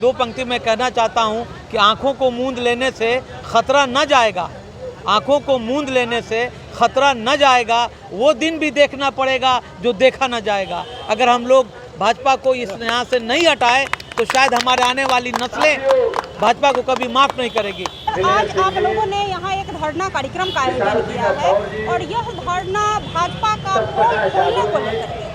दो पंक्ति में कहना चाहता हूं कि आंखों को मूंद लेने से खतरा न जाएगा, आंखों को मूंद लेने से खतरा न जाएगा। वो दिन भी देखना पड़ेगा जो देखा न जाएगा। अगर हम लोग भाजपा को इस यहाँ से नहीं हटाए तो शायद हमारे आने वाली नस्लें भाजपा को कभी माफ नहीं करेगी। आज आप लोगों ने यहाँ एक धरना कार्यक्रम का आयोजन किया है और यह धरना भाजपा का पोल खोलने को लेकर के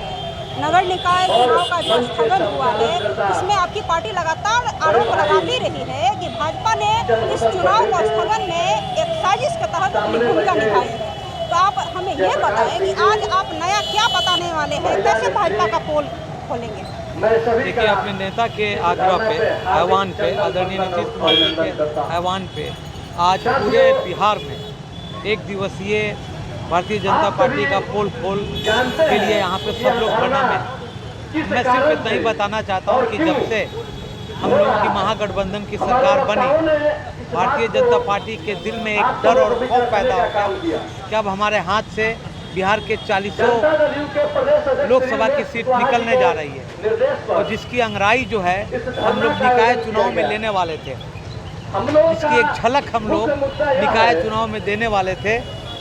नगर निकाय चुनाव का जो स्थगन हुआ है, इसमें आपकी पार्टी लगातार आरोप लगाती रही है कि भाजपा ने इस चुनाव का स्थगन में एक साजिश के तहत अपनी भूमिका निभाई है। तो आप हमें ये बताएं कि आज आप नया क्या बताने वाले हैं, कैसे भाजपा का पोल खोलेंगे? देखिए, अपने नेता के आग्रह पे, आह्वान पे, आदरणीय नीतीश कुमार जी के आह्वान पे आज पूरे बिहार में एक दिवसीय भारतीय जनता पार्टी का पोल खोल के लिए यहाँ पे सब लोग खड़ा में। मैं सिर्फ इतना ही बताना चाहता हूँ कि जब से हम लोगों की महागठबंधन की सरकार बनी, भारतीय जनता पार्टी के दिल में एक डर और खौफ पैदा हो गया कि अब हमारे हाथ से बिहार के 40 लोकसभा की सीट निकलने जा रही है और जिसकी अंगराई जो है हम लोग निकाय चुनाव में लेने वाले थे, जिसकी एक झलक हम लोग निकाय चुनाव में देने वाले थे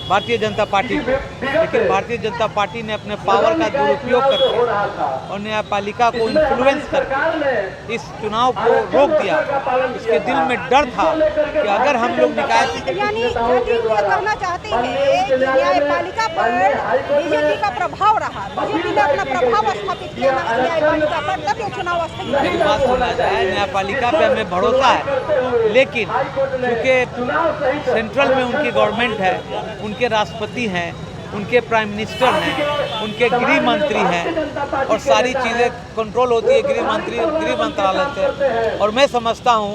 भारतीय जनता पार्टी को। लेकिन भारतीय जनता पार्टी ने अपने पावर का दुरुपयोग करके और न्यायपालिका को इन्फ्लुएंस करके इस चुनाव को रोक दिया। इसके दिल में डर था कि अगर हम लोग निकाय यानी ये करना चाहते हैं कि न्यायपालिका पर बीजेपी का प्रभाव रहा, बीजेपी ने अपना प्रभाव स्थापित किया न्यायपालिका पर, तब ये चुनाव स्थगित। मेरी बात सुना जाए, न्यायपालिका पे हमें भरोसा है, लेकिन क्योंकि सेंट्रल में उनकी गवर्नमेंट है, उनके राष्ट्रपति हैं, उनके प्राइम मिनिस्टर हैं, उनके गृह मंत्री हैं और सारी चीज़ें कंट्रोल होती है गृह मंत्रालय से। और मैं समझता हूं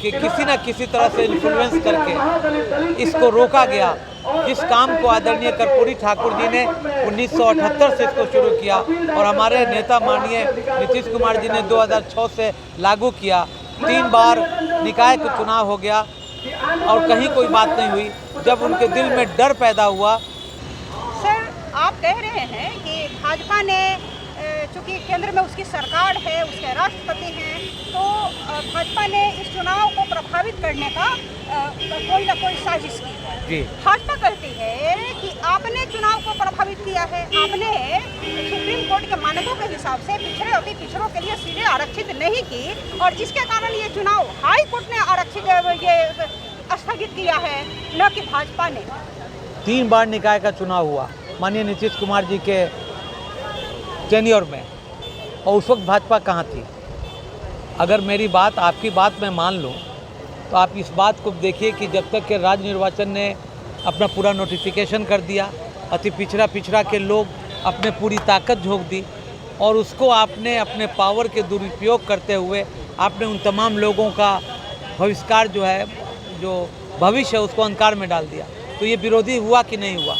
कि किसी न किसी तरह से इन्फ्लुएंस करके इसको रोका गया। जिस काम को आदरणीय कर्पूरी ठाकुर जी ने 1978 से इसको शुरू किया और हमारे नेता माननीय नीतीश कुमार जी ने 2006 से लागू किया। 3 बार निकाय का चुनाव हो गया और कहीं कोई बात नहीं हुई। जब उनके दिल में डर पैदा हुआ। सर, आप कह रहे हैं कि भाजपा ने, चूंकि केंद्र में उसकी सरकार है, उसके राष्ट्रपति हैं, तो भाजपा ने इस चुनाव को प्रभावित करने का कोई ना कोई साजिश की है। जी, भाजपा कहती है कि आपने चुनाव को प्रभावित किया है, आपने सुप्रीम कोर्ट के मानकों के हिसाब से पिछड़े अति पिछड़ों के लिए सीटें आरक्षित नहीं की और इसके कारण ये चुनाव हाई कोर्ट ने आरक्षित ये स्थगित किया है, न कि भाजपा ने। 3 बार निकाय का चुनाव हुआ माननीय नीतीश कुमार जी के टेन्योर में, और उस वक्त भाजपा कहाँ थी? अगर मेरी बात, आपकी बात मैं मान लूँ तो आप इस बात को देखिए कि जब तक के राज्य निर्वाचन ने अपना पूरा नोटिफिकेशन कर दिया, अति पिछड़ा के लोग अपने पूरी ताकत झोंक दी और उसको आपने अपने पावर के दुरुपयोग करते हुए आपने उन तमाम लोगों का भविष्कार जो है, जो भविष्य है, उसको अंधकार में डाल दिया। तो ये विरोधी हुआ कि नहीं हुआ?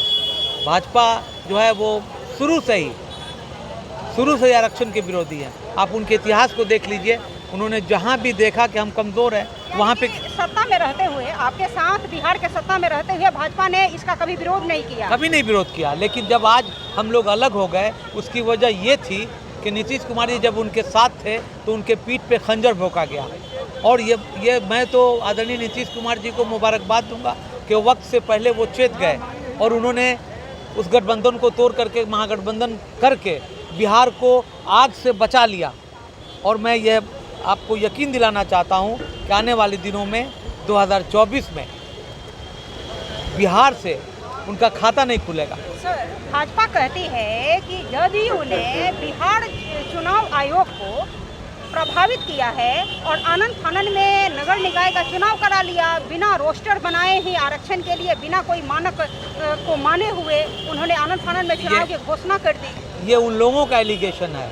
भाजपा जो है वो शुरू से ही आरक्षण के विरोधी है। आप उनके इतिहास को देख लीजिए, उन्होंने जहाँ भी देखा कि हम कमज़ोर हैं वहाँ पे सत्ता में रहते हुए, आपके साथ बिहार के सत्ता में रहते हुए भाजपा ने इसका कभी विरोध नहीं किया, कभी नहीं विरोध किया। लेकिन जब आज हम लोग अलग हो गए, उसकी वजह ये थी कि नीतीश कुमार जी जब उनके साथ थे तो उनके पीठ पे खंजर भोंका गया। और ये मैं तो आदरणीय नीतीश कुमार जी को मुबारकबाद दूंगा कि वक्त से पहले वो चेत गए और उन्होंने उस गठबंधन को तोड़ करके, महागठबंधन करके बिहार को आग से बचा लिया। और मैं ये आपको यकीन दिलाना चाहता हूं कि आने वाले दिनों में 2024 में बिहार से उनका खाता नहीं खुलेगा। सर, भाजपा कहती है कि जदयू ने बिहार चुनाव आयोग को प्रभावित किया है और आनन फानन में नगर निकाय का चुनाव करा लिया, बिना रोस्टर बनाए ही आरक्षण के लिए, बिना कोई मानक को माने हुए उन्होंने आनन फानन में चुनाव की घोषणा कर दी। ये उन लोगों का एलिगेशन है,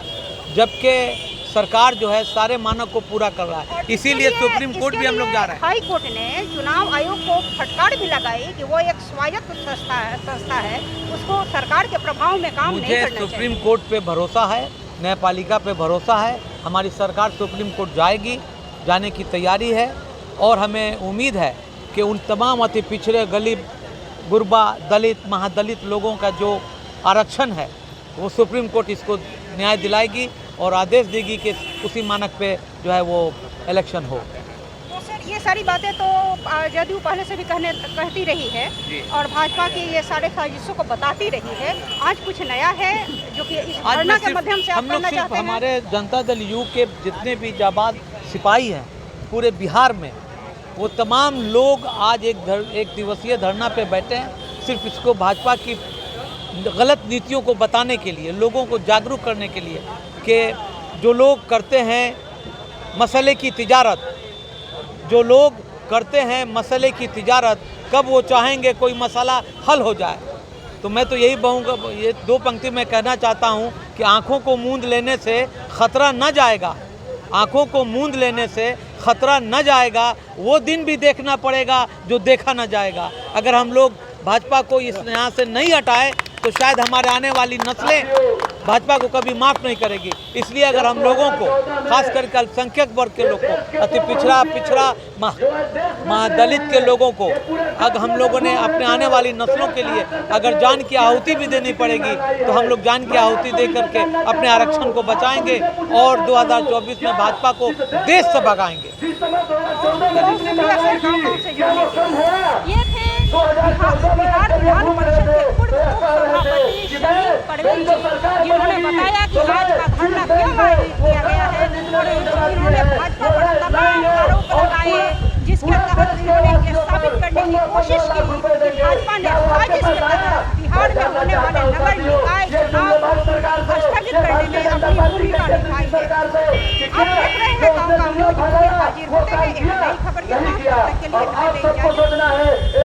जबकि सरकार जो है सारे मानक को पूरा कर रहा है। इसीलिए सुप्रीम कोर्ट भी हम लोग जा रहे हैं। हाई कोर्ट ने चुनाव आयोग को फटकार भी लगाई कि वो एक स्वायत्त संस्था है, उसको सरकार के प्रभाव में काम नहीं करना चाहिए। मुझे सुप्रीम कोर्ट पे भरोसा है, न्यायपालिका पे भरोसा है। हमारी सरकार सुप्रीम कोर्ट जाएगी, जाने की तैयारी है और हमें उम्मीद है कि उन तमाम अति पिछड़े, गरीब, गुरबा, दलित, महादलित लोगों का जो आरक्षण है वो सुप्रीम कोर्ट इसको न्याय दिलाएगी और आदेश देगी कि उसी मानक पे जो है वो इलेक्शन हो। तो सर ये सारी बातें तो जदयू पहले से भी कहती रही है और भाजपा की ये सारे साजिशों को बताती रही है। आज कुछ नया है जो कि इस आज धरना मैं के सिर्फ माध्यम से आप हम लोग करना सिर्फ चाहते हैं। हमारे जनता दल यू के जितने भी जाबाज सिपाही हैं पूरे बिहार में, वो तमाम लोग आज एक दिवसीय धरना पे बैठे हैं, सिर्फ इसको भाजपा की गलत नीतियों को बताने के लिए, लोगों को जागरूक करने के लिए कि जो लोग करते हैं मसले की तिजारत, जो लोग करते हैं मसले की तिजारत, कब वो चाहेंगे कोई मसला हल हो जाए। तो मैं तो यही कहूँगा, ये दो पंक्ति में कहना चाहता हूँ कि आँखों को मूंद लेने से खतरा न जाएगा, आँखों को मूंद लेने से खतरा न जाएगा, वो दिन भी देखना पड़ेगा जो देखा न जाएगा। अगर हम लोग भाजपा को इस यहाँ से नहीं हटाए तो शायद हमारे आने वाली नस्लें भाजपा को कभी माफ़ नहीं करेगी। इसलिए अगर हम लोगों को, खास करके अल्पसंख्यक वर्ग के लोग को, अति पिछड़ा महादलित के लोगों को, अगर हम लोगों ने अपने आने वाली नस्लों के लिए अगर जान की आहुति भी देनी पड़ेगी तो हम लोग जान की आहुति दे करके अपने आरक्षण को बचाएंगे और 2024 में भाजपा को देश से भगाएंगे। ये थे बिहार विधान परिषद के पूर्व उपसभापति शमीम परवीन जी, जिन्होंने बताया कि आज का धरना क्यों आयोजित किया गया है और इन्होंने भाजपा पर तमाम आरोप लगाए, जिसके तहत उन्होंने ये साबित करने की कोशिश की कि भाजपा ने साजिश के तहत बिहार में होने वाले नगर निकाय चुनाव स्थगित करने में अपनी भूमिका निभाई है। आप देख रहे हैं गाँव का न्यूज, हाजिर होते हैं एक नई खबर के साथ। तब तक के लिए